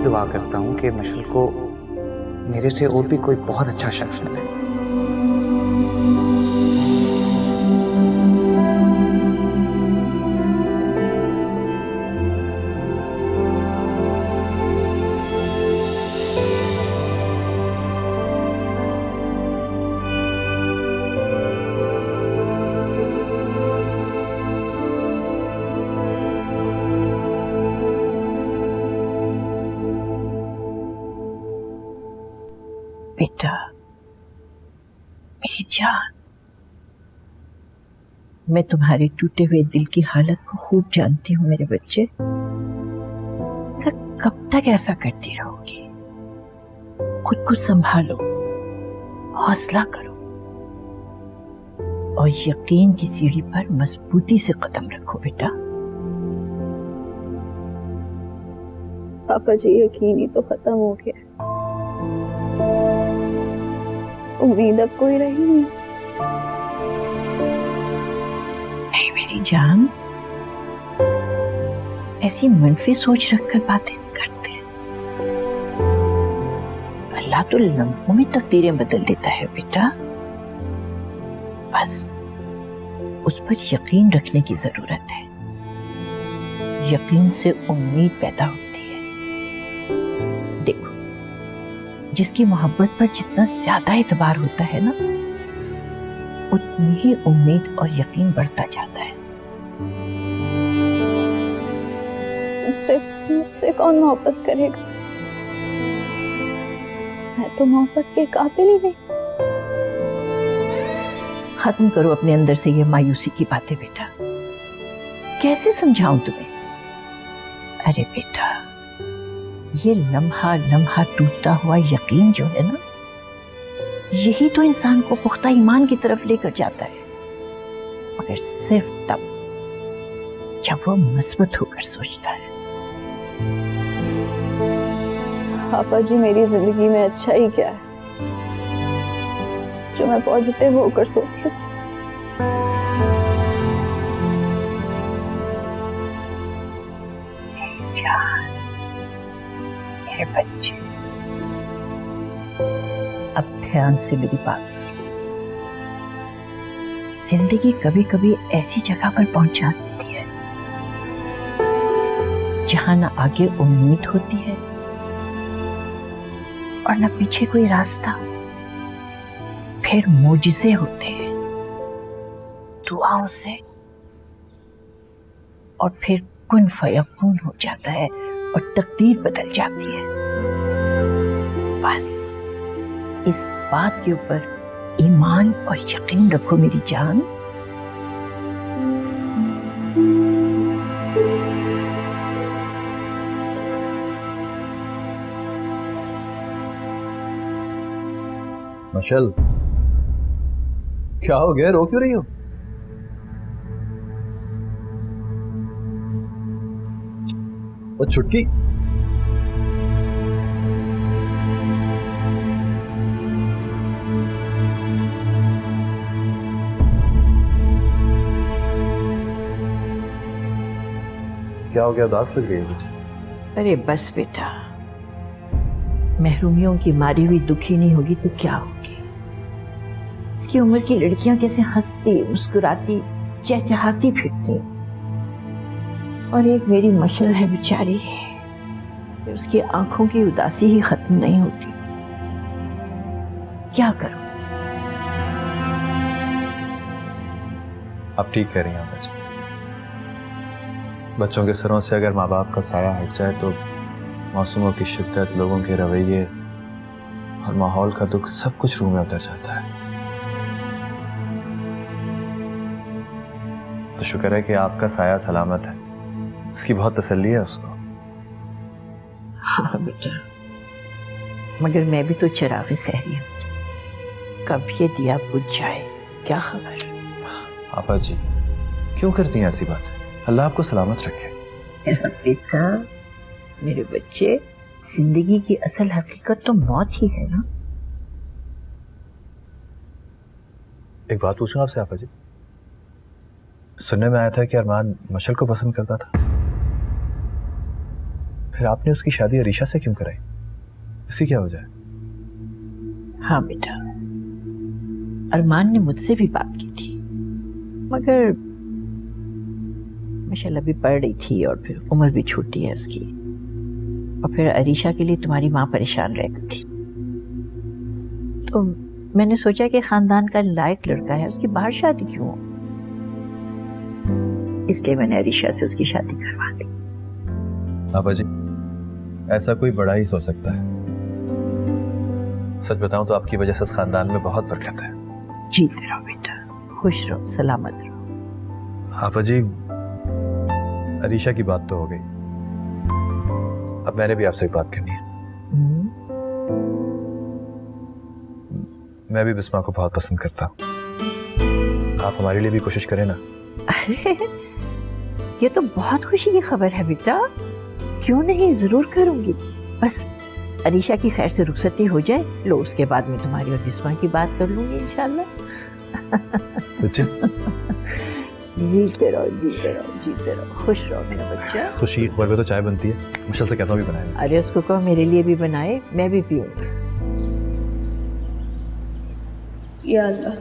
दुआ करता हूँ कि मशल को मेरे से और भी कोई बहुत अच्छा शख्स मिले। बेटा, मेरी जान, मैं तुम्हारे टूटे हुए दिल की हालत को खूब जानती हूँ मेरे बच्चे। कब तक ऐसा करती रहोगी? खुद को संभालो, हौसला करो और यकीन की सीढ़ी पर मजबूती से कदम रखो बेटा। पापा जी, यकीन ही तो खत्म हो गया, उम्मीद अब कोई रही नहीं। नहीं मेरी जान, ऐसी मनफी सोच रखकर बातें नहीं करते। अल्लाह तो लम्हों में तकदीरें बदल देता है बेटा। बस उस पर यकीन रखने की जरूरत है। यकीन से उम्मीद पैदा होती है। देखो, जिसकी मोहब्बत पर जितना ज्यादा एतबार होता है ना, उतनी ही उम्मीद और यकीन बढ़ता जाता है। मुझसे कौन मोहब्बत करेगा? मैं तो मोहब्बत के काबिल ही नहीं। खत्म करो अपने अंदर से ये मायूसी की बातें बेटा। कैसे समझाऊं तुम्हें? अरे बेटा, ये लम्हा लम्हा टूटता हुआ यकीन जो है ना, यही तो इंसान को पुख्ता ईमान की तरफ लेकर जाता है, मगर सिर्फ तब जब वो मजबूत होकर सोचता है। पापा जी, मेरी जिंदगी में अच्छा ही क्या है जो मैं पॉजिटिव होकर सोचूं? मेरे बच्चे, अब ध्यान से मेरी बात सुनो। जिंदगी कभी कभी ऐसी जगह पर पहुंचा देती है जहां ना आगे उम्मीद होती है और ना पीछे कोई रास्ता। फिर मोजिज़े होते हैं दुआओं से, और फिर कुन फयकून हो जाता है और तकदीर बदल जाती है। बस इस बात के ऊपर ईमान और यकीन रखो मेरी जान। मशल, क्या हो गया? रो क्यों रही हो? वो छुटकी, क्या हो गया? उदास लग रही है मुझे। अरे बस बेटा, महरूमियों की मारी हुई दुखी नहीं होगी तो क्या होगी? इसकी उम्र की लड़कियां कैसे हंसती, मुस्कुराती, चहचहाती फिरती, और एक मेरी मशल है बेचारी, उसकी आंखों की उदासी ही खत्म नहीं होती। क्या करूं? आप ठीक कह रही हैं बच्चे। बच्चों के सरों से अगर माँ बाप का साया हट जाए तो मौसमों की शिद्दत, लोगों के रवैये और माहौल का दुख सब कुछ रूह में उतर जाता है। तो शुक्र है कि आपका साया सलामत है, उसकी बहुत तसल्ली है उसको। हाँ बेटा, मगर मैं भी तो चिराग सहरी हूँ, कब ये दिया बुझ जाए क्या खबर। आपा जी क्यों करती हैं ऐसी बातें? अल्लाह आपको सलामत रखे। बेटा मेरे बच्चे, जिंदगी की असल हकीकत तो मौत ही है ना। एक बात पूछूं आपसे आपा जी? सुनने में आया था कि अरमान मशल को पसंद करता था, फिर आपने उसकी शादी अरीशा से क्यों कराई? इसकी क्या वजह है? हाँ बेटा, अरमान ने मुझसे भी बात की थी, मगर माशाल्लाह भी पढ़ रही थी और फिर उम्र भी छोटी है उसकी, और फिर अरीशा के लिए तुम्हारी माँ परेशान रहती थी, तो मैंने सोचा कि खानदान का लायक लड़का है, उसकी बाहर शादी क्यों हो, इसलिए मैंने अरीशा से उसकी शादी करवा दी। पापा जी, ऐसा कोई बड़ा ही सोच सकता है। सच बताऊं तो आपकी वजह से इस खानदान में बहुत बरकत है। जीते रहो बेटा, खुश रहो, सलामत रहो। पापा जी, अरीशा की बात तो हो गई, अब मैंने भी आपसे एक बात करनी है। मैं भी बिस्मा को बहुत पसंद करता हूँ, आप हमारे लिए भी कोशिश करें ना। अरे ये तो बहुत खुशी की खबर है बेटा, क्यों नहीं, जरूर करूंगी। बस अरीशा की खैर से रुखसती हो जाए, लो उसके बाद में तुम्हारी और बिस्मा की बात कर लूंगी इंशाल्लाह। जीते रहो, जीते रहो, जीते रहो, खुश रहो मेरा बच्चा। खुशी एक बार में तो चाय बनती है, मुश्किल से कहता हूँ भी बनाए। अरे उसको कहो मेरे लिए भी बनाए, मैं भी पीऊंगी। या अल्लाह,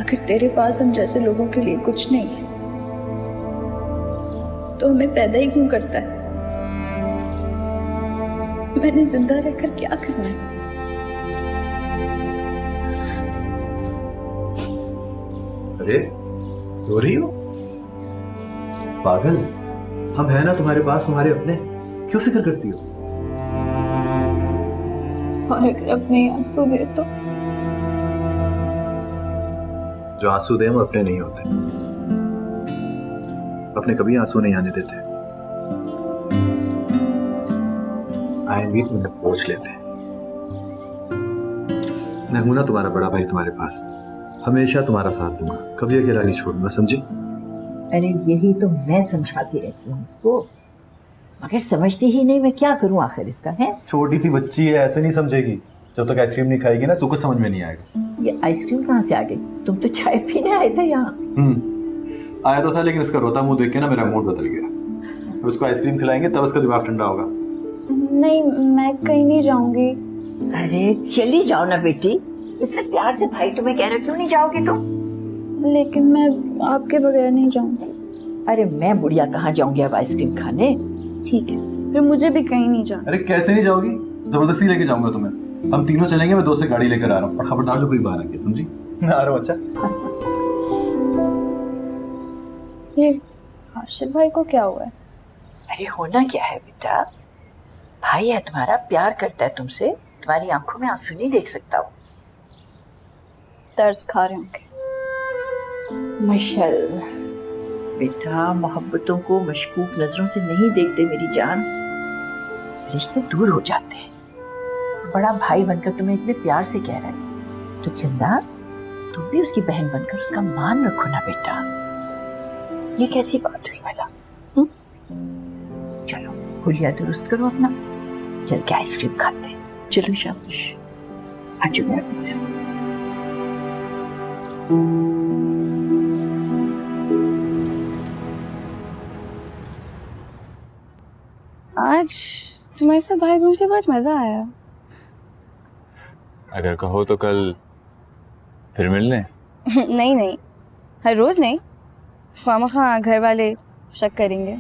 अगर तेरे पास हम जैसे लोगों के लिए कुछ नहीं है तो हमें पैदा ही क्यों करता है? मैंने जिंदा रहकर क्या करना है? अरे रो रही हो? पागल, हम हैं ना तुम्हारे पास, तुम्हारे अपने, क्यों फिक्र करती हो? और अगर अपने आंसू दे तो? जो आंसू दे वो अपने नहीं होते, अपने कभी आंसू नहीं आने देते, आए भी तुम्हें पोंछ लेते हैं। मैं हूं ना तुम्हारा बड़ा भाई, तुम्हारे पास हमेशा तुम्हारा साथ दूंगा, कभी अकेला नहीं छोड़ूंगा, समझी? अरे यही तो मैं समझाती रहती हूँ उसको, मगर समझती ही नहीं, मैं क्या करूँ आखिर इसका है। छोटी सी बच्ची है, ऐसे नहीं समझेगी, जब तक आइसक्रीम नहीं खाएगी ना तो कुछ समझ में नहीं आएगा। ये आइसक्रीम कहाँ से आ गई? तुम तो चाय पीने आए थे यहाँ। आया तो था, लेकिन इसका रोता मुंह देख के ना मेरा मूड बदल गया। अब उसको आइसक्रीम खिलाएंगे तब उसका दिमाग ठंडा होगा। नहीं, मैं कहीं नहीं जाऊंगी। अरे चली जाओ ना बेटी, इतने प्यार से भाई तुम्हें कह रहे, क्यों नहीं जाओगे तुम? लेकिन मैं आपके बगैर नहीं जाऊंगी। अरे मैं बुढ़िया कहाँ जाऊंगी अब आइसक्रीम खाने? ठीक है, फिर मुझे भी कहीं नहीं जाना। अरे कैसे नहीं जाओगी, जबरदस्ती लेके जाऊंगा तुम्हें। हम तीनों चलेंगे, मैं दोस्त से गाड़ी लेकर आ रहा हूँ, और खबरदार जो कोई बाहर आ गया, समझी? मैं आ रहा हूँ। अच्छा ये आशिफ भाई को क्या हुआ है? अरे होना क्या है बेटा, भाई है तुम्हारा, प्यार करता है तुमसे, तुम्हारी आंखों में आंसू नहीं देख सकता वो। तरस खा रहे होंगे। माशाल्लाह बेटा, मोहब्बतों को मशकूक नजरों से नहीं देखते मेरी जान, रिश्ते दूर हो जाते हैं। बड़ा भाई बनकर तुम्हें इतने प्यार से कह रहा है, तो चंदा तुम भी उसकी बहन बनकर उसका मान रखो ना बेटा। ये कैसी बात हुई भला? चलो हुलिया दुरुस्त करो अपना, चल के आइसक्रीम खाते हैं। चलो शाबाश, आज मेरा बेटा। आज तुम्हारे साथ बाहर घूम के बहुत मजा आया। अगर कहो तो कल फिर मिलने। नहीं नहीं, हर रोज नहीं, खामखा घर वाले शक करेंगे।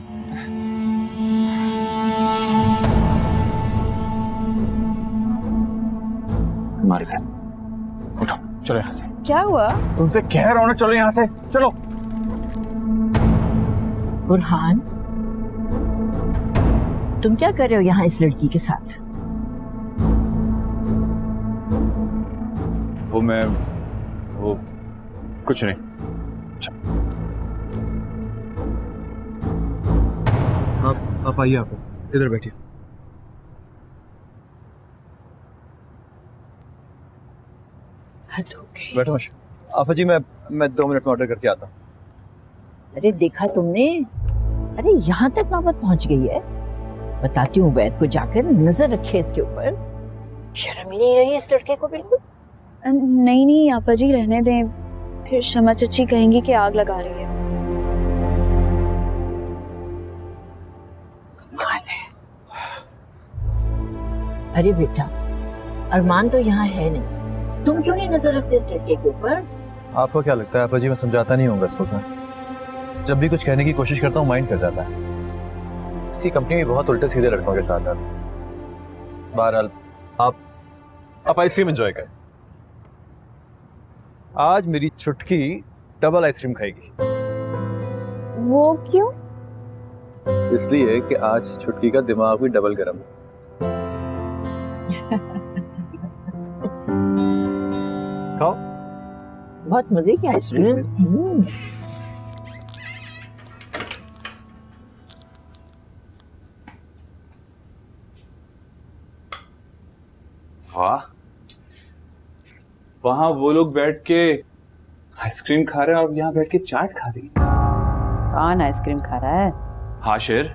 हमारे घर उठो, चलो यहाँ से। क्या हुआ? तुमसे कह रहा हूँ ना, चलो यहाँ से, चलो। बुरहान, तुम क्या कर रहे हो यहाँ इस लड़की के साथ? वो कुछ नहीं। आप आइए, आप इधर बैठिए। हद हो गई। बैठो मश। आपा जी, मैं 2 मिनट में ऑर्डर करके आता हूँ। अरे देखा तुमने, अरे यहाँ तक नौबत पहुंच गई है। बताती हूँ वैद को जाकर नजर रखे इसके ऊपर, शर्म ही नहीं रही इस लड़के को बिल्कुल। नहीं नहीं आपा जी, रहने दें, फिर शमा चची कहेंगी कि आग लगा रही है। कमाल है। अरे बेटा, अरमान तो यहाँ है नहीं, तुम क्यों नहीं नजर रखते इस लड़के के ऊपर? आपको क्या लगता है आपा जी मैं समझाता नहीं होगा इसको क्या? जब भी कुछ कहने की कोशिश करता हूँ माइंड कर जाता है। इसी कंपनी में बहुत उल्टे सीधे लड़कों के साथ है। बहरहाल आप आइसक्रीम एंजॉय करें। आज मेरी छुटकी डबल आइसक्रीम खाएगी। वो क्यों? इसलिए कि आज छुटकी का दिमाग भी डबल गर्म है। खाओ। बहुत मजे की आइसक्रीम। वाह, वहां वो लोग बैठ के आइसक्रीम खा रहे हैं और यहाँ बैठ के चाट खा रही है। कौन आइसक्रीम खा रहा है? हाशिर,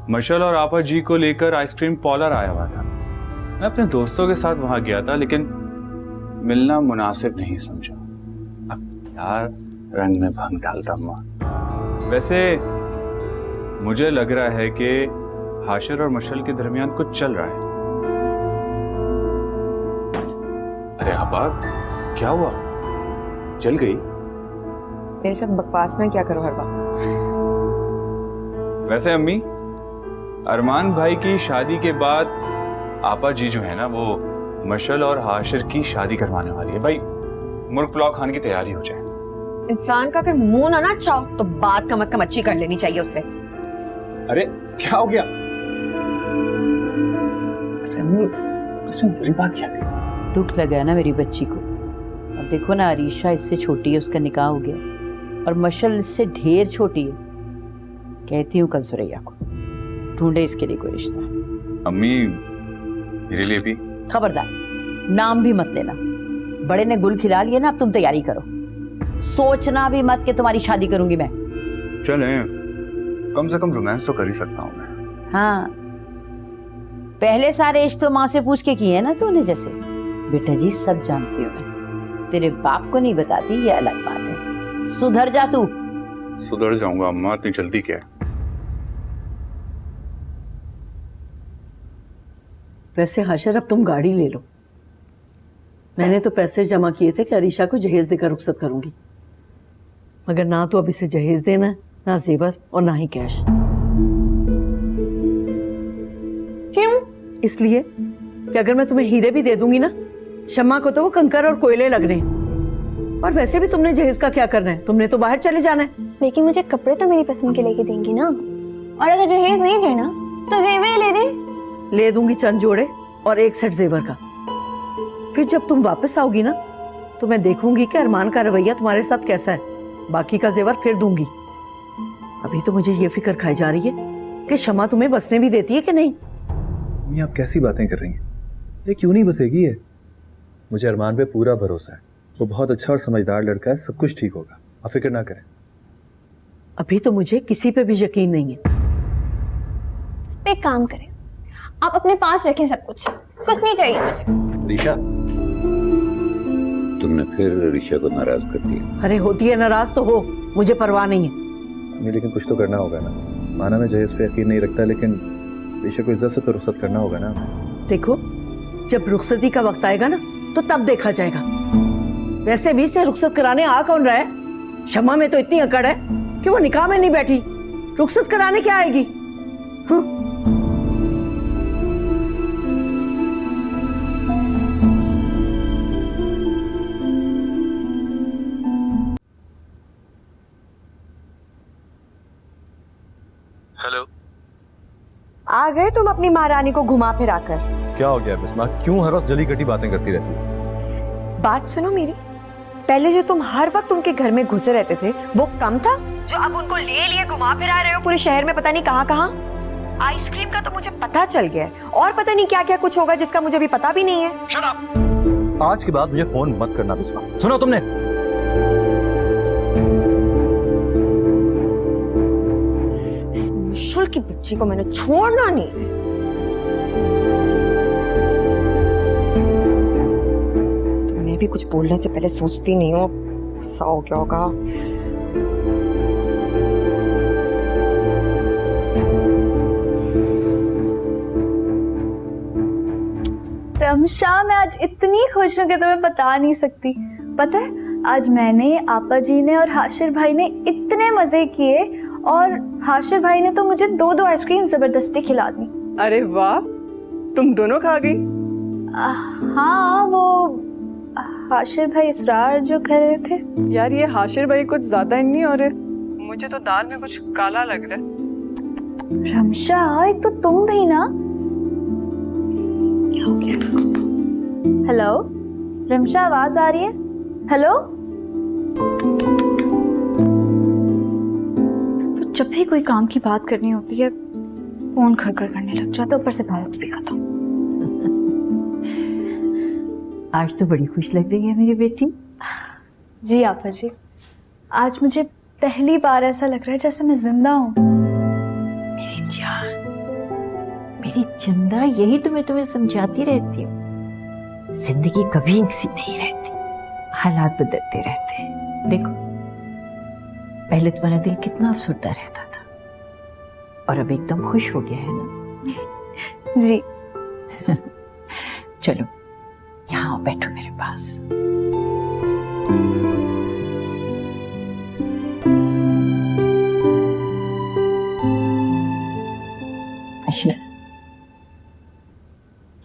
मशल और आपा जी को लेकर आइसक्रीम पॉलर आया हुआ था। मैं अपने दोस्तों के साथ वहां गया था लेकिन मिलना मुनासिब नहीं समझा। अब यार रंग में भंग डालता अम्मा। वैसे मुझे लग रहा है कि हाशिर और मशल के दरमियान कुछ चल रहा है। अरे आपा, क्या हुआ? चल गई? मेरे साथ बकवास ना क्या करो हर बार। वैसे अम्मी, अरमान भाई की शादी के बाद आपा जी जो है ना वो मशल और हाशिर की शादी करवाने वाली है। भाई मुर्ग पुलाव खाने की तैयारी हो जाए। इंसान का अगर मुंह ना चाहो तो बात कम से कम अच्छी कर लेनी चाहिए उससे। अरे क्या हो गया? ऐसे अम्मी, ऐसे बुरी बात क्या कही? दुख लगा है ना मेरी बच्ची को। अब देखो ना, अरीशा इससे छोटी है, उसका निकाह हो गया, और मशल इससे ढेर छोटी है। कहती हूँ कल सुरैया को ढूंढे इसके लिए कोई रिश्ता। अम्मी, मेरे लिए भी। खबरदार नाम भी मत लेना। बड़े ने गुल खिला लिए ना, अब तुम तैयारी करो। सोचना भी मत कि तुम्हारी शादी करूंगी मैं। चले, कम से कम रोमांस तो कर ही सकता हूँ मैं। हाँ, पहले सारे इश्क तो माँ से पूछ के किए हैं ना तूने। जैसे बेटा जी सब जानती हूँ मैं, तेरे बाप को नहीं बताती, ये अलग बात है। सुधर जा तू। सुधर जाऊंगा अम्मा, इतनी जल्दी क्या है? वैसे हाशिर अब तुम गाड़ी ले लो। मैंने तो पैसे जमा किए थे कि अरीशा को जहेज देकर रुखसत करूंगी, मगर ना तो अब इसे जहेज देना है, ना जेवर और ना ही कैश। क्यों? इसलिए कि अगर मैं तुम्हें हीरे भी दे दूंगी ना, शम्मा को तो वो कंकर और कोयले लगने हैं। और वैसे भी तुमने जहेज का क्या करना है? तुमने तो बाहर चले जाना है। लेकिन मुझे कपड़े तो मेरी पसंद के लेके देंगी ना, और अगर जहेज नहीं देना तो जेवर ले दे। ले दूंगी चंद जोड़े और एक सेट जेवर का। फिर जब तुम वापस आओगी ना तो मैं देखूंगी कि अरमान का रवैया तुम्हारे साथ कैसा है। बाकी का जेवर फिर दूंगी। अभी तो मुझे ये फिक्र खाई जा रही है कि शम्मा तुम्हें बसने भी देती है कि नहीं। ये आप कैसी बातें कर रही हैं? ये क्यों नहीं बसेगी है? मुझे अरमान पे पूरा भरोसा है। वो बहुत अच्छा और समझदार लड़का है, सब कुछ ठीक होगा, आप फिक्र ना करें। अभी तो मुझे किसी पे भी यकीन नहीं है। एक काम करें, आप अपने पास रखें सब कुछ नहीं चाहिए मुझे। रीशा, तुमने फिर ऋषा को नाराज कर दिया। अरे होती है नाराज तो हो, मुझे परवाह नहीं है। हमें लेकिन कुछ तो करना होगा ना। माना मैं जहेज पे यकीन नहीं रखता, लेकिन ऋषा को इज्जत से तो रुखसत करना होगा ना। देखो, जब रुखसती का वक्त आएगा ना तो तब देखा जाएगा। वैसे भी इसे रुखसत कराने आ कौन रहा है? शम्मा में तो इतनी अकड़ है कि वो निकाह में नहीं बैठी, रुखसत कराने क्या आएगी? हाँ? हेलो, आ गए तुम अपनी महारानी को घुमा फिरा कर। क्या हो गया बिस्मा? क्यों हर वक्त जली कटी बातें करती रहती है? बात सुनो मेरी। पहले जो तुम हर वक्त उनके घर में घुसे रहते थे वो कम था, जो अब उनको लिए लिए घुमा फिरा रहे हो पूरे शहर में, पता नहीं कहाँ कहाँ। आइसक्रीम का तो मुझे पता चल गया है, और पता नहीं क्या क्या कुछ होगा जिसका मुझे अभी पता भी नहीं है। Shut up! आज के बाद मुझे फोन मत करना बिस्मा, सुनो तुमने? इस मुश्किल की बच्ची को मैंने छोड़ना नहीं। मैं भी कुछ बोलने से पहले सोचती नहीं हूँ, गुस्सा हो गया होगा। रमशा, मैं आज इतनी खुश हूँ कि तुम्हें बता नहीं सकती। पता है, आज मैंने, आपा जी ने और हाशिर भाई ने इतने मजे किए, और हाशिर भाई ने तो मुझे 2-2 आइसक्रीम जबरदस्ती खिला दी। अरे वाह, तुम दोनों खा गई? हाँ, वो हाशिर भाई इसरार जो कर रहे थे। यार ये हाशिर भाई कुछ ज्यादा नहीं हो रहे, मुझे तो दाल में कुछ काला लग रहा है। रमशा, एक तो तुम भी ना। क्या हो गया इसको? हेलो रमशा, आवाज आ रही है? हेलो। तो जब भी कोई काम की बात करनी होती है फोन खड़खड़ करने लग जाता है, ऊपर से बैलेंस भी खत्म। आज तो बड़ी खुश लग रही है मेरी बेटी। जी आपा जी, आज मुझे पहली बार ऐसा लग रहा है जैसे मैं जिंदा हूँ। मेरी जान, मेरी चंदा, यही तो मैं तुम्हें समझाती रहती हूँ। जिंदगी कभी एक सी नहीं रहती, हालात बदलते रहते हैं। देखो, पहले तुम्हारा दिल कितना अफसरदा रहता था, और अब एकदम खुश हो गया है ना। जी। चलो यहाँ आओ, बैठो मेरे पास। अच्छा,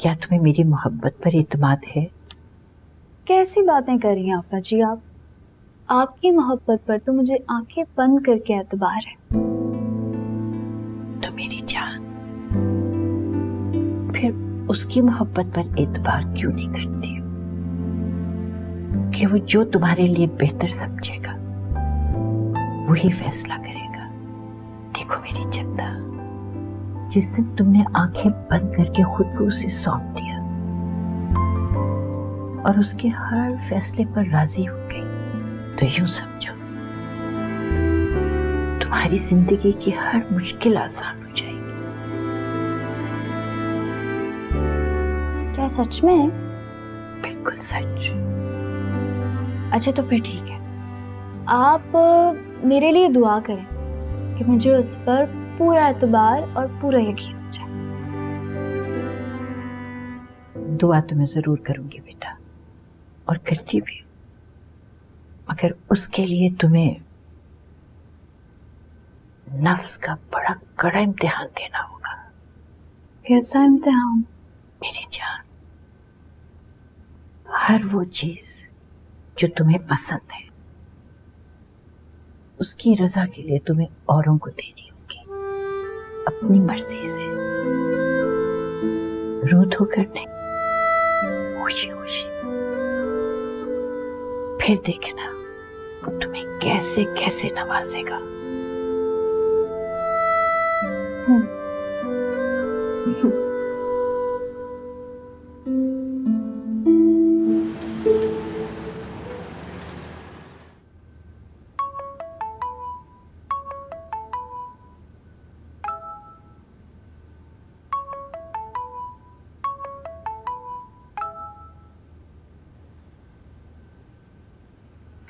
क्या तुम्हें मेरी मोहब्बत पर इत्मीनान है? कैसी बातें कर रही हैं आपा जी आप? आपकी मोहब्बत पर तो मुझे आंखें बंद करके एतबार है। तो मेरी जान, फिर उसकी मोहब्बत पर एतबार क्यों नहीं करती हो कि वो जो तुम्हारे लिए बेहतर समझेगा वही फैसला करेगा। देखो मेरी चंदा, जिस दिन तुमने आंखें बंद करके खुद को उसे सौंप दिया और उसके हर फैसले पर राजी हो गई, तो यूं समझो तुम्हारी जिंदगी की हर मुश्किल आसान हो जाएगी। क्या सच में? बिल्कुल सच। अच्छा तो फिर ठीक है, आप मेरे लिए दुआ करें कि मुझे उस पर पूरा एतबार और पूरा यकीन हो जाए। दुआ तो मैं जरूर करूंगी बेटा, और करती भी, मगर उसके लिए तुम्हें नफ्स का बड़ा कड़ा इम्तिहान देना होगा। कैसा इम्तिहान? मेरी जान, हर वो चीज जो तुम्हें पसंद है उसकी रजा के लिए तुम्हें औरों को देनी होगी, अपनी मर्जी से, रो धोकर नहीं, खुशी खुशी। फिर देखना वो तुम्हें कैसे कैसे नवाजेगा।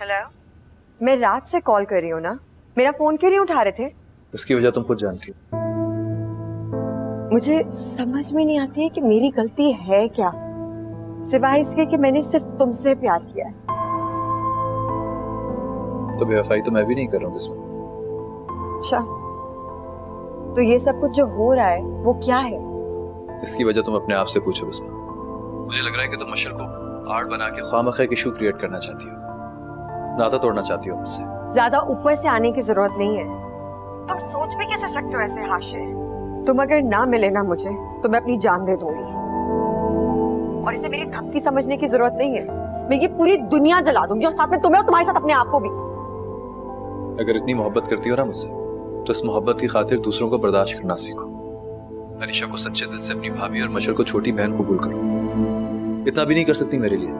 हेलो, मैं रात से कॉल कर रही हूँ ना, मेरा फोन क्यों नहीं उठा रहे थे? इसकी वजह तुम खुद जानती हो। मुझे समझ में नहीं आती है कि मेरी गलती है क्या, सिवाय इसके कि मैंने सिर्फ तुमसे प्यार किया है। तो बेवफाई तो मैं भी नहीं कर रहा हूँ इसमें। अच्छा, तो ये सब कुछ जो हो रहा है वो क्या है? इसकी वजह तुम अपने आप से पूछो बिस्मा। मुझे लग रहा है कि तुम मशल को आड़ बना के खामखा एक इशू क्रिएट करना चाहती हो, नाता तोड़ना चाहती हो मुझसे। ज्यादा ऊपर से आने की जरूरत नहीं है। तुम सोच भी कैसे सकते हो ऐसे हाशिर? तुम अगर ना मिले ना मुझे तो मैं अपनी जान दे दूंगी, और इसे मेरी धमकी समझने की जरूरत नहीं है। मैं ये पूरी दुनिया जला दूंगी, और साथ में तुम्हें और तुम्हारे साथ अपने आप को भी। अगर इतनी मोहब्बत करती हो ना मुझसे, तो इस मोहब्बत की खातिर दूसरों को बर्दाश्त करना सीखो। अरीशा को सच्चे दिल से अपनी भाभी और मशल को छोटी बहन कबूल करो। इतना भी नहीं कर सकती मेरे लिए?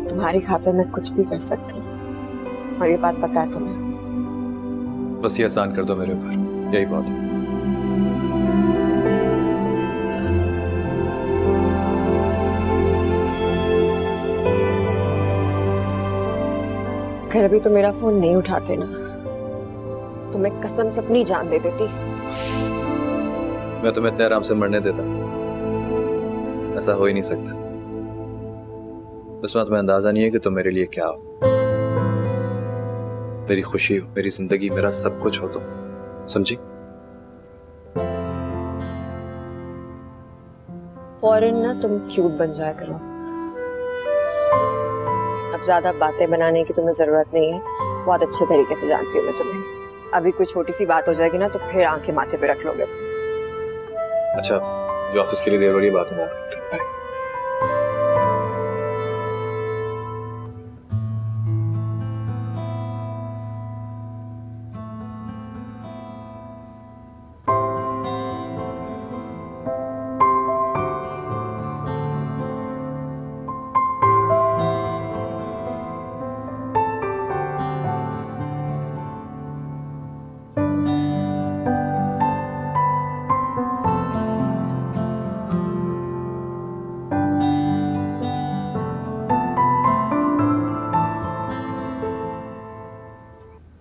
तुम्हारी खातिर मैं कुछ भी कर सकती हूँ, और ये बात पता है तुम्हें। बस ये आसान कर दो मेरे ऊपर, यही बहुत है। अगर अभी तो मेरा फोन नहीं उठाते ना, तो मैं कसम से अपनी जान दे देती। मैं तुम्हें इतने आराम से मरने देता? ऐसा हो ही नहीं सकता। उसमें तुम्हें अंदाजा नहीं है कि तुम मेरे लिए क्या हो। मेरी खुशी हो, मेरी जिंदगी, मेरा सब कुछ हो तुम, समझी? फौरन ना तुम क्यूट बन जाया करो। अब ज्यादा बातें बनाने की तुम्हें जरूरत नहीं है, बहुत अच्छे तरीके से जानती हूँ मैं तुम्हें। अभी कोई छोटी सी बात हो जाएगी ना तो फिर आंखें माथे पे रख लोगे। अच्छा, जो ऑफिस के लिए देर हो रही है, बात में करते हैं।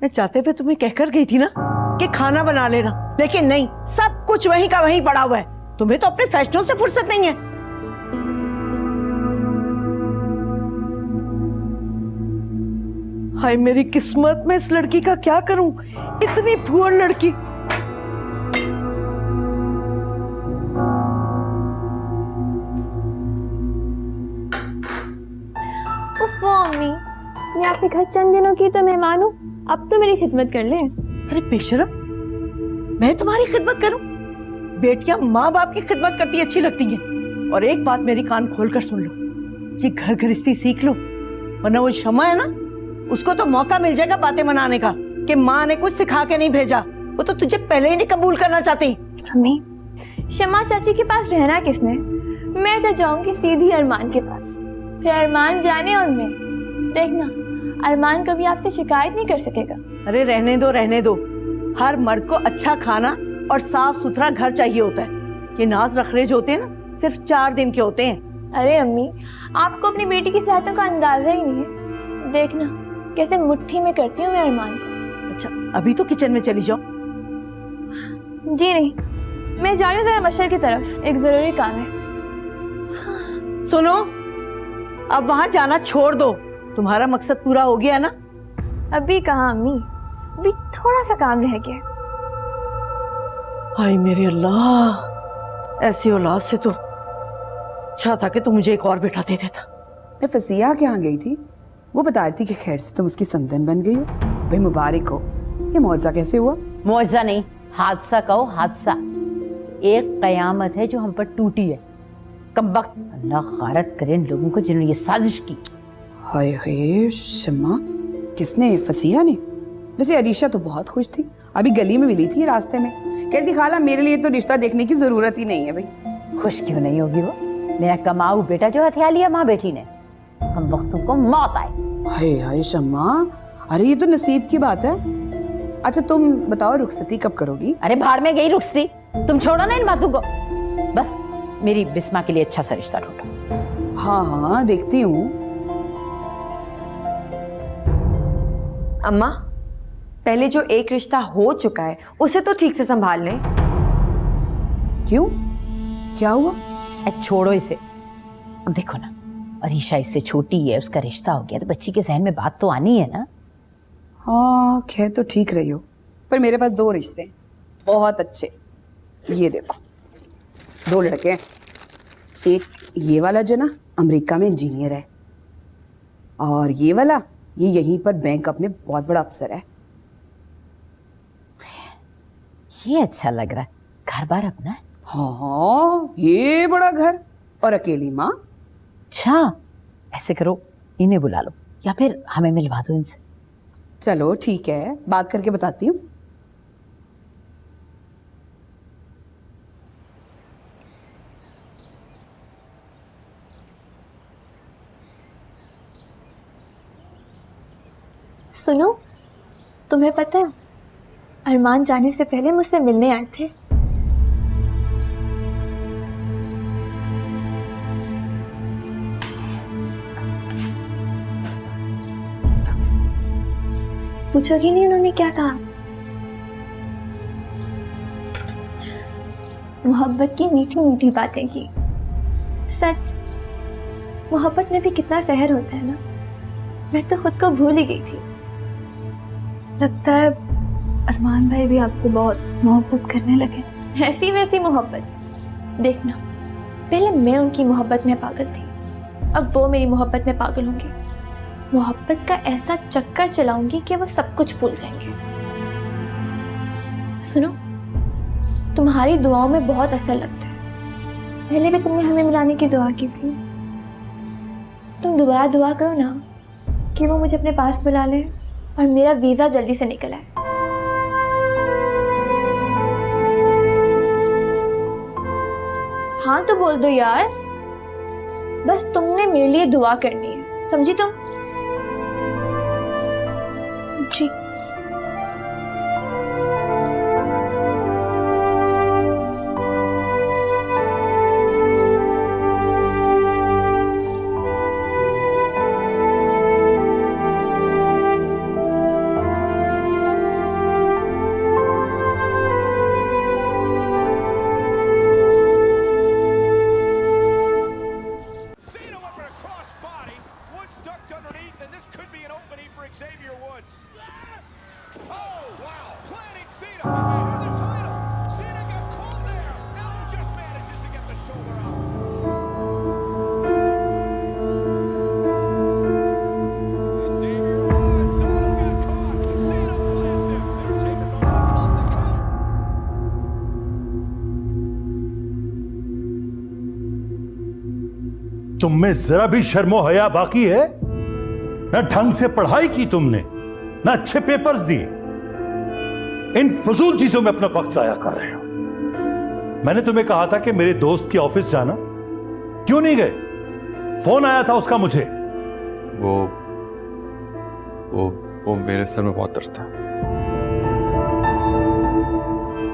मैं चाहते हुए तुम्हें कहकर गई थी ना कि खाना बना लेना, लेकिन नहीं, सब कुछ वहीं का वहीं पड़ा हुआ है। तुम्हें तो अपने फैशनों से फुर्सत नहीं है। हाय मेरी किस्मत, मैं इस लड़की का क्या करूं? इतनी पुअर लड़की। उफ़्फ़ो अम्मी, मैं आपके घर चंद दिनों की तो मेहमान हूँ, अब तो मेरी खिदमत कर ले। अरे बेशरम, मैं तुम्हारी खिदमत करूं? बेटियां माँ बाप की खिदमत करती अच्छी लगती हैं। और एक बात मेरी कान खोलकर सुन लो, ये घर गृहस्थी सीख लो, वरना वो शमा है ना, उसको तो मौका मिल जाएगा बातें बनाने का कि माँ ने कुछ सिखा के नहीं भेजा। वो तो तुझे पहले ही नहीं कबूल करना चाहती। अम्मी, शमा चाची के पास रहना किसने? मैं तो जाऊंगी सीधी अरमान के पास, फिर अरमान जाने उनमें। देखना, अरमान कभी आपसे शिकायत नहीं कर सकेगा। अरे रहने दो रहने दो, हर मर्द को अच्छा खाना और साफ सुथरा घर चाहिए होता है। ये नाज रखरे जो होते हैं ना, सिर्फ 4 दिन के होते हैं। अरे अम्मी, आपको अपनी बेटी की सेहतों का अंदाजा ही नहीं है। देखना कैसे मुट्ठी में करती हूँ मैं अरमान को। अच्छा, अभी तो किचन में चली जाओ। जी नहीं, मैं जा रही हूँ जरा मशर की तरफ, एक जरूरी काम है। सुनो, अब वहां जाना छोड़ दो, तुम्हारा मकसद पूरा हो गया ना? अभी कहाँ अम्मी, अभी थोड़ा सा काम रह गया। हाय मेरे अल्लाह, ऐसी औलाद से तो अच्छा था कि तू मुझे एक और बेटा दे देता। मैं फसिया के यहाँ गई थी, वो बता रही थी कि खैर से तुम उसकी समधन बन गई हो। भाई मुबारक हो। ये मुआवजा कैसे हुआ? मुआवजा नहीं, हादसा कहो, हादसा। एक कयामत है जो हम पर टूटी है। कमबख्त, अल्लाह गारत करे इन लोगों को जिन्होंने ये साजिश की। हाय हाय शम्मा, किसने? फसिया ने? वैसे अरीशा तो बहुत खुश थी, अभी गली में मिली थी रास्ते में, कहती खाला मेरे लिए तो रिश्ता देखने की जरूरत ही नहीं है। भाई खुश क्यों नहीं होगी वो? मेरा कमाऊ बेटा जो हथिया लिया माँ बेटी ने, हम वक्तों को मौत आए। हाय हाय शम्मा, अरे ये तो नसीब की बात है। अच्छा तुम बताओ रुखसती कब करोगी? अरे भाड़ में गई रुखसती, तुम छोड़ो ना इन बातों को। बस मेरी बिस्मा के लिए अच्छा सा रिश्ता ढूंढो। हाँ हाँ देखती हूँ। अम्मा, पहले जो एक रिश्ता हो चुका है उसे तो ठीक से संभाल लें। क्यों, क्या हुआ? छोड़ो इसे। अब देखो ना, अरीशा इससे छोटी है, उसका रिश्ता हो गया तो बच्ची के जहन में बात तो आनी है ना। हाँ खैर तो ठीक रही हो, पर मेरे पास 2 रिश्ते हैं बहुत अच्छे। ये देखो 2 लड़के हैं, एक ये वाला जो ना अमेरिका में इंजीनियर है, और ये वाला ये यहीं पर बैंक अपने बहुत बड़ा अफसर है। ये अच्छा लग रहा है, घर बार अपना है। हाँ ये बड़ा घर और अकेली माँ। अच्छा ऐसे करो, इन्हें बुला लो या फिर हमें मिलवा दो इनसे। चलो ठीक है, बात करके बताती हूँ। सुनो, तुम्हें पता है अरमान जाने से पहले मुझसे मिलने आए थे। पूछोगी नहीं उन्होंने क्या कहा? मोहब्बत की मीठी मीठी बातें की। सच, मोहब्बत में भी कितना सहर होता है ना। मैं तो खुद को भूल ही गई थी। लगता है अरमान भाई भी आपसे बहुत मोहब्बत करने लगे। ऐसी वैसी मोहब्बत देखना, पहले मैं उनकी मोहब्बत में पागल थी, अब वो मेरी मोहब्बत में पागल होंगे। मोहब्बत का ऐसा चक्कर चलाऊंगी कि वो सब कुछ भूल जाएंगे। सुनो, तुम्हारी दुआओं में बहुत असर लगता है। पहले भी तुमने हमें मिलाने की दुआ की थी। तुम दोबारा दुआ करो ना कि वो मुझे अपने पास बुला ले और मेरा वीजा जल्दी से निकल आए। हाँ तो बोल दो यार, बस तुमने मेरे लिए दुआ करनी है, समझी तुम? जी। तुम में जरा भी शर्मो हया बाकी है? ना ढंग से पढ़ाई की तुमने, ना अच्छे पेपर्स दिए, इन फजूल चीजों में अपना वक्त जाया कर रहे हो। मैंने तुम्हें कहा था कि मेरे दोस्त के ऑफिस जाना, क्यों नहीं गए? फोन आया था उसका मुझे। वो मेरे सर में बहुत दर्द था।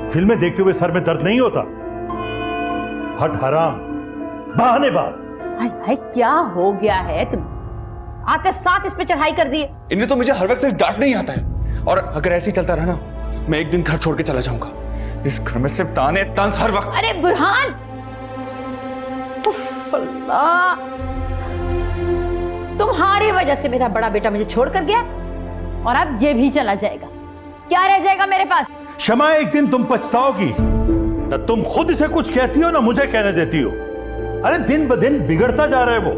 फिल्में देखते हुए सर में दर्द नहीं होता। हट हराम, बहानेबाज। हाय हाय, क्या हो गया है? तुम आते साथ इस पे चढ़ाई कर दी। इन्हें तो मुझे हर वक्त सिर्फ डांटना ही आता है, और अगर ऐसे ही चलता रहा ना, मैं एक दिन घर छोड़ के चला जाऊंगा। इस घर में सिर्फ ताने तंज हर वक्त। अरे बुरहान, उफ अल्लाह, तुम्हारी वजह से मेरा बड़ा बेटा मुझे छोड़कर गया और अब ये भी चला जाएगा। क्या रह जाएगा मेरे पास? शमा, एक दिन तुम पछताओगी। न तुम खुद इसे कुछ कहती हो, ना मुझे कहने देती हो। अरे दिन ब दिन बिगड़ता जा रहा है वो।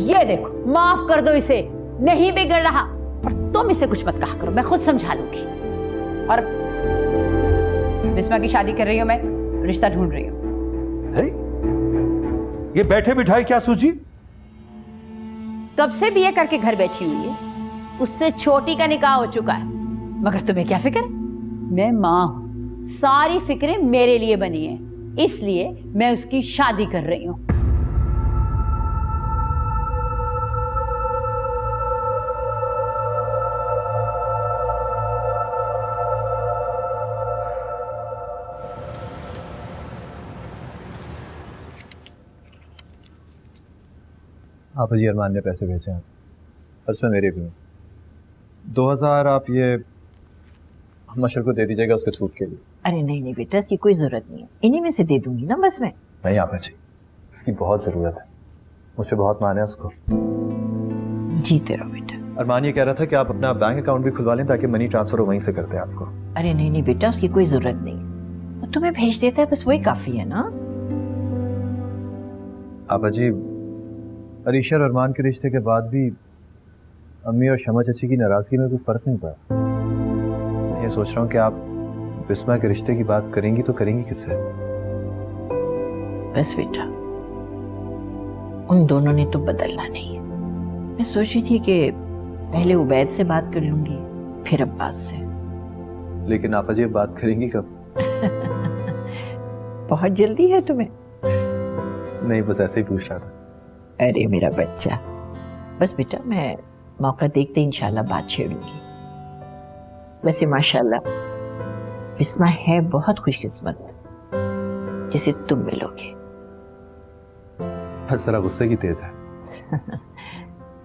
ये देखो, माफ कर दो इसे, नहीं बिगड़ रहा। और तुम इसे कुछ मत कहा करो, मैं खुद समझा लूंगी। और बिस्मा की शादी कर रही हूं, मैं रिश्ता ढूंढ रही हूं। अरे ये बैठे बिठाए क्या सूझी? कब से बीए करके घर बैठी हुई है, उससे छोटी का निकाह हो चुका है, मगर तुम्हें क्या फिक्र है? मैं मां हूं, सारी फिक्रें मेरे लिए बनी है, इसलिए मैं उसकी शादी कर रही हूं। आप जी अरमान ने पैसे भेजे हैं, उसमें मेरे भी हैं। 2000 आप ये मशर को दे दीजिएगा उसके सूट के लिए। अरे नहीं नहीं बेटा, इसकी कोई जरूरत नहीं है, इन्हीं में से दे दूंगी ना बस मैं। नहीं आप जी, इसकी बहुत ज़रूरत है, मुझे बहुत माने उसको। जीते रहो बेटा। अरमान ये कह रहा था कि आप अपना बैंक अकाउंट भी खुलवा लें ताकि मनी ट्रांसफर वहीं से करते हैं आपको। अरे नहीं नहीं बेटा, उसकी कोई जरूरत नहीं, वो तुम्हें भेज देता है, बस वही काफी है ना। आप जी, अरीशा और अरमान के रिश्ते के बाद भी अम्मी और शमा चाची की नाराजगी में कोई फर्क नहीं पड़ा। ये सोच रहा हूँ कि आप बिस्मा के रिश्ते की बात करेंगी तो करेंगी किससे? बस बेटा, उन दोनों ने तो बदलना नहीं है। मैं सोच रही थी कि पहले उबैद से बात कर लूंगी, फिर अब्बास से। लेकिन आप जी बात करेंगी कब? बहुत जल्दी है तुम्हें? नहीं, बस ऐसे ही पूछ रहा था। अरे मेरा बच्चा, बस बेटा मैं मौका देखते इंशाल्लाह बात छेड़ूंगी। वैसे माशाल्लाह बिस्मा है बहुत खुशकिस्मत जिसे तुम मिलोगे। बस जरा गुस्से की तेज है।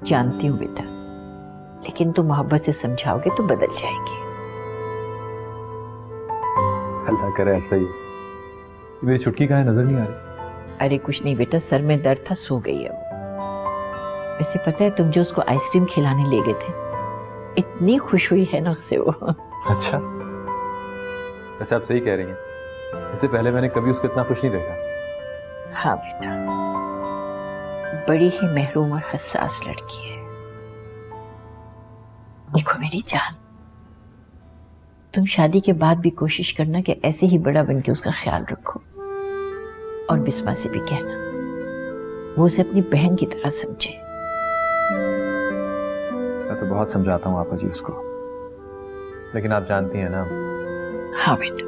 जानती हूँ बेटा, लेकिन तुम मोहब्बत से समझाओगे तो बदल जाएगी। अल्लाह करे ऐसा ही। मेरी छुटकी कहाँ है, नजर नहीं आ रही। अरे कुछ नहीं बेटा, सर में दर्द था, सो गई है वो। वैसे पता है तुम जो उसको आइसक्रीम खिलाने ले गए थे, इतनी खुश हुई है ना उससे वो। अच्छा, वैसे आप सही कह रही हैं, इससे पहले मैंने कभी उसको इतना खुश नहीं देखा। हाँ बेटा, बड़ी ही महरूम और हसास लड़की है। देखो मेरी जान, तुम शादी के बाद भी कोशिश करना कि ऐसे ही बड़ा बन के उसका ख्याल रखो, और बिस्मा से भी कहना वो उसे अपनी बहन की तरह समझे। मैं तो बहुत समझाता हूँ आपा जी उसको, लेकिन आप जानती हैं ना। हाँ बेटा,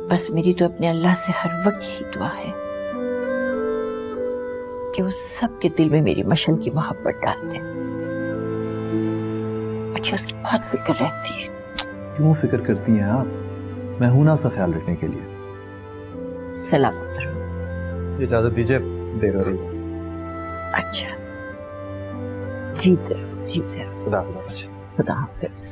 बस मेरी तो अपने अल्लाह से हर वक्त यही दुआ है कि वो सबके दिल में मेरी मशल की मोहब्बत डाल दे। मुझे उसकी बहुत फिक्र रहती है। क्यों फिक्र करती हैं आप? मैं हूं ना उसका ख्याल रखने के लिए। सलामत रहो। इजाजत दीजिए, देर हो रही है। अच्छा, जीते रहो, जीते रहो। खुदा हाफिज। खुदा हाफिज।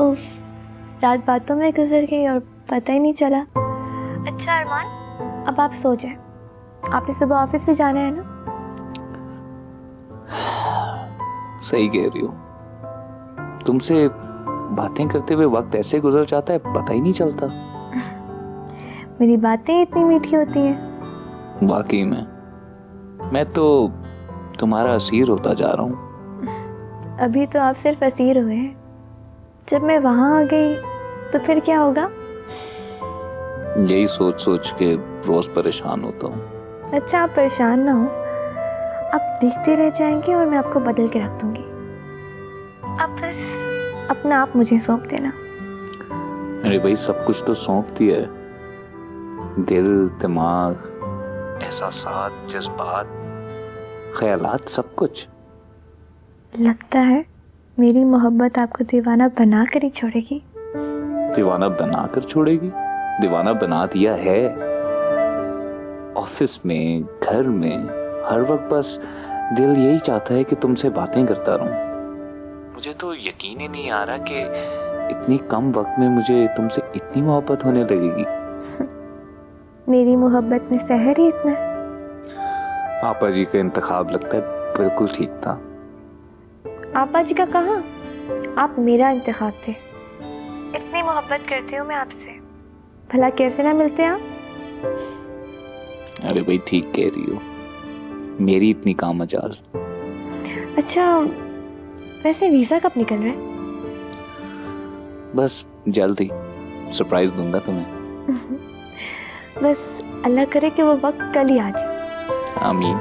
उफ, रात बातों में गुजर गई और पता ही नहीं चला। अच्छा अरमान, अब आप सो जाए, आपने सुबह ऑफिस भी जाना है ना। सही कह रही हो, तुमसे बातें करते हुए वक्त ऐसे गुजर जाता है, पता ही नहीं चलता। मेरी बातें इतनी मीठी होती हैं। वाकई में मैं तो तुम्हारा असीर होता जा रहा हूँ। अभी तो आप सिर्फ असीर हुए हैं, जब मैं वहां आ गई तो फिर क्या होगा? यही सोच सोच के रोज परेशान होता हूँ। अच्छा, आप परेशान ना हो, आप देखते रह जाएंगे और मैं आपको बदल के रख दूंगी। अब बस अपना आप मुझे सौंप देना। अरे भाई, सब कुछ तो सौंप दिया है, दिल, दिमाग, एहसासात, जज्बात, ख्यालात, सब कुछ। लगता है मेरी मोहब्बत आपको दीवाना बना कर ही छोड़ेगी। दीवाना बनाकर छोड़ेगी? दीवाना बना दिया है। ऑफिस में, घर में, हर वक्त बस दिल यही चाहता है कि तुमसे बातें करता रहूं। मुझे तो यकीन ही नहीं आ रहा कि इतनी कम वक्त में मुझे तुमसे इतनी मोहब्बत होने लगेगी। मेरी मोहब्बत में सहर ही इतना है। आपा जी का इंतखाब लगता है बिल्कुल ठीक था। आपा जी का कहाँ, आप मेरा इंतखाब थे। इतनी मोहब्बत करती हूँ मैं आपसे, भला कैसे ना मिलते आप? अरे भाई, ठीक कह रही हो, मेरी इतनी काम मजाल। अच्छा, वैसे वीजा कब निकल रहा है? बस जल्दी सरप्राइज दूंगा तुम्हें। बस अल्लाह करे कि वो वक्त कल ही आ जाए। आमीन।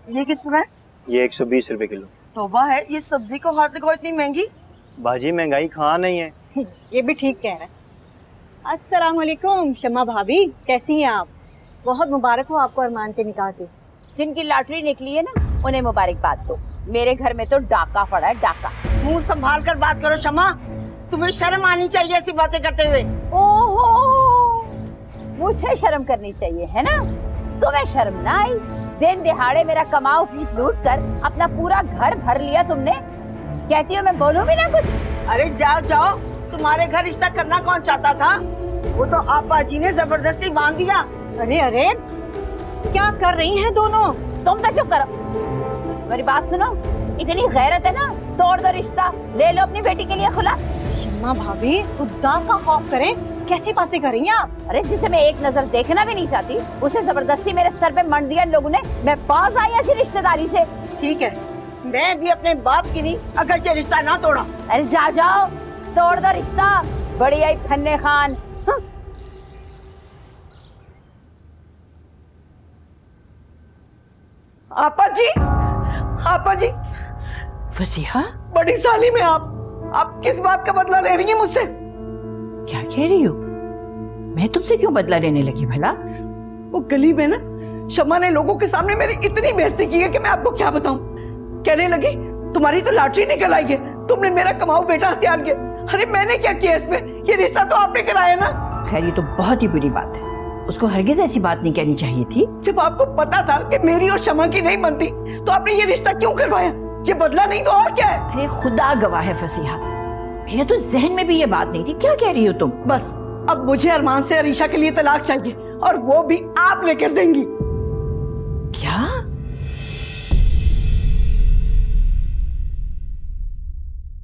ये किस में? ये 120 रुपए किलो। तौबा है, ये सब्जी को हाथ लगाओ इतनी महंगी। बाजी महंगाई कहाँ नहीं है। ये भी ठीक कह रहा है। अस्सलाम वालेकुम शम्मा भाभी, कैसी हैं आप? बहुत मुबारक हो आपको अरमान के निकाह की। जिनकी लॉटरी निकली है ना, उन्हें मुबारकबाद दो। मेरे घर में तो डाका पड़ा है, डाका। मुंह संभाल कर बात करो शम्मा, तुम्हें शर्म आनी चाहिए ऐसी बातें करते हुए। ओहो, मुझे शर्म करनी चाहिए है ना? तुम्हें शर्म ना आई? दिन दिहाड़े मेरा कमाओ पीट लूट कर अपना पूरा घर भर लिया तुमने। कहती हो मैं बोलूं भी ना कुछ? अरे जाओ जाओ, तुम्हारे घर रिश्ता करना कौन चाहता था? वो तो आपा जी ने जबरदस्ती बांध दिया। अरे अरे, क्या कर रही हैं दोनों? तुम तो चुप करो, मेरी बात सुनो। इतनी गैरत है ना, तोड़ दो रिश्ता, ले लो अपनी बेटी के लिए खुला। शम्मा भाभी, खुदा का खौफ करें, कैसी बातें कर रही हैं आप? अरे जिसे मैं एक नजर देखना भी नहीं चाहती, उसे जबरदस्ती मेरे सर पे मंड दिया इन लोगों ने। मैं बाज आई ऐसी रिश्तेदारी से। ठीक है, मैं भी अपने बाप की नहीं, अगर ये रिश्ता ना तोड़ा। अरे जा जाओ, तोड़ दो रिश्ता, बड़ी आई फन्ने खान। आपा जी, आपा जी। फसीहा, बड़ी साली में आप किस बात का बदला ले रही हैं मुझसे? क्या कह रही हो? मैं तुमसे क्यों बदला लेने लगी भला? वो गली में ना शम्मा ने लोगों के सामने मेरी इतनी बेइज्जती की है कि मैं आपको क्या बताऊं। कहने लगी तुम्हारी तो लॉटरी निकल आई है, तुमने मेरा कमाऊ बेटा हत्यार किया। अरे मैंने क्या किया इसमें? ये रिश्ता तो आपने कराया ना। खैर, ये तो बहुत ही बुरी बात है। उसको हरगिज ऐसी बात नहीं कहनी चाहिए थी। जब आपको पता था कि मेरी और शमा की नहीं बनती तो आपने ये रिश्ता क्यों करवाया? ये बदला नहीं तो और क्या है? अरे खुदा गवाह है फसीहा, मेरे तो जहन में भी ये बात नहीं थी। क्या कह रही हो तुम? बस अब मुझे अरमान से अरीशा के लिए तलाक चाहिए और वो भी आप लेकर देंगी।